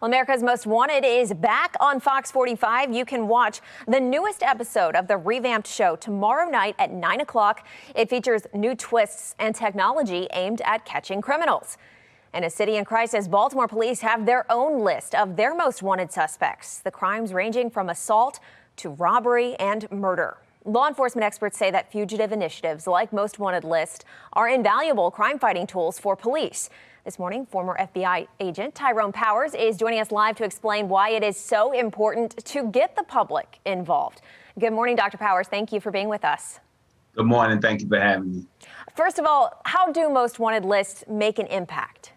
Well, America's Most Wanted is back on Fox 45. You can watch the newest episode of the revamped show tomorrow night at 9 o'clock. It features new twists and technology aimed at catching criminals. In a city in crisis, Baltimore police have their own list of their most wanted suspects. The crimes ranging from assault to robbery and murder. Law enforcement experts say that fugitive initiatives like Most Wanted list are invaluable crime-fighting tools for police. This morning, former FBI Agent Tyrone Powers is joining us live to explain why it is so important to get the public involved. Good morning, Dr. Powers. Thank you for being with us. Good morning. Thank you for having me. First of all, how do Most Wanted lists make an impact?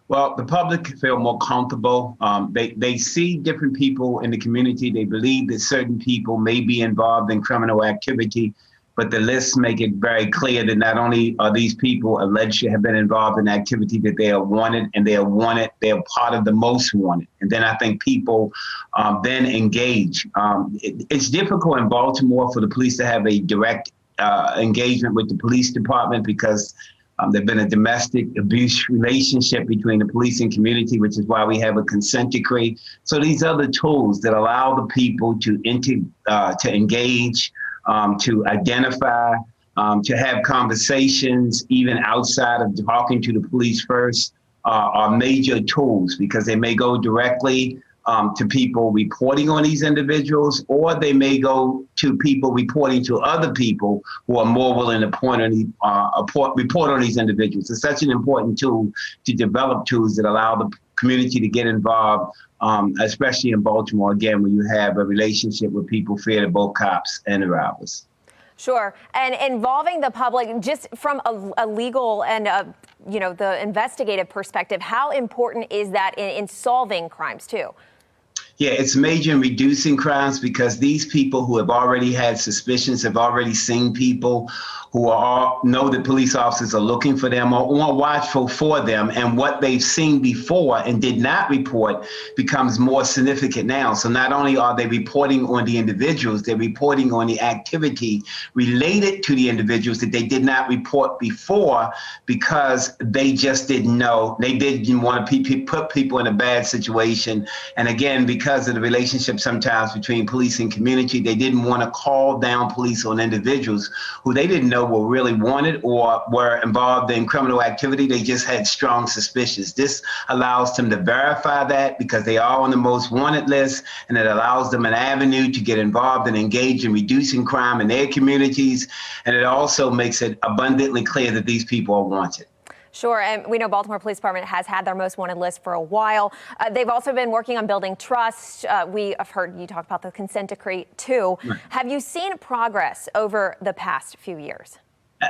Well, the public feel more comfortable. They see different people in the community. They believe that certain people may be involved in criminal activity, but the lists make it very clear that not only are these people alleged to have been involved in activity, that they are wanted, and they are wanted. They are part of the most wanted. And then I think people then engage. It's difficult in Baltimore for the police to have a direct engagement with the police department because there's been a domestic abuse relationship between the police and community, which is why we have a consent decree. So these other tools that allow the people to engage, to identify, to have conversations, even outside of talking to the police first, are major tools because they may go directly to people reporting on these individuals, or they may go to people reporting to other people who are more willing to report on these individuals. It's such an important tool to develop tools that allow the community to get involved, especially in Baltimore, again, when you have a relationship with people fear of both cops and the robbers. Sure. And involving the public, just from a legal and, the investigative perspective, how important is that in solving crimes, too? Yeah, it's major in reducing crimes because these people who have already had suspicions, have already seen people who know that police officers are looking for them or watchful for them, and what they've seen before and did not report becomes more significant now. So not only are they reporting on the individuals, they're reporting on the activity related to the individuals that they did not report before because they just didn't know. They didn't want to put people in a bad situation. And again, because of the relationship sometimes between police and community, they didn't want to call down police on individuals who they didn't know were really wanted or were involved in criminal activity. They just had strong suspicions. This allows them to verify that because they are on the most wanted list, and it allows them an avenue to get involved and engage in reducing crime in their communities. And it also makes it abundantly clear that these people are wanted. Sure. And we know Baltimore Police Department has had their most wanted list for a while. They've also been working on building trust. We have heard you talk about the consent decree, too. Right. Have you seen progress over the past few years?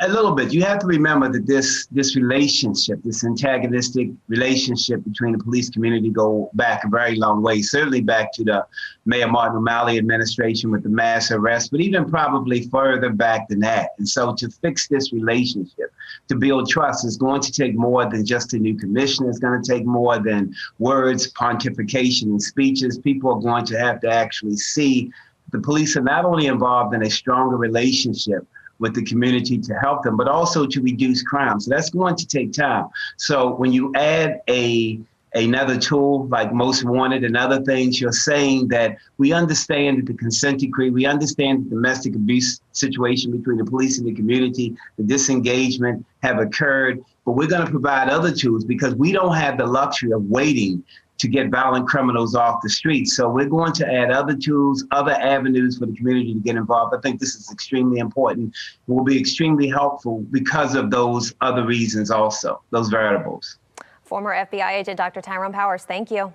A little bit. You have to remember that this relationship, this antagonistic relationship between the police community go back a very long way, certainly back to the Mayor Martin O'Malley administration with the mass arrest, but even probably further back than that. And so to fix this relationship, to build trust, is going to take more than just a new commissioner. It's going to take more than words, pontification, and speeches. People are going to have to actually see the police are not only involved in a stronger relationship with the community to help them, but also to reduce crime. So that's going to take time. So when you add another tool like Most Wanted and other things, you're saying that we understand that the consent decree, we understand the domestic abuse situation between the police and the community, the disengagement have occurred, but we're going to provide other tools because we don't have the luxury of waiting to get violent criminals off the streets. So we're going to add other tools, other avenues for the community to get involved. I think this is extremely important. It will be extremely helpful because of those other reasons also, those variables. Former FBI Agent Dr. Tyrone Powers, thank you.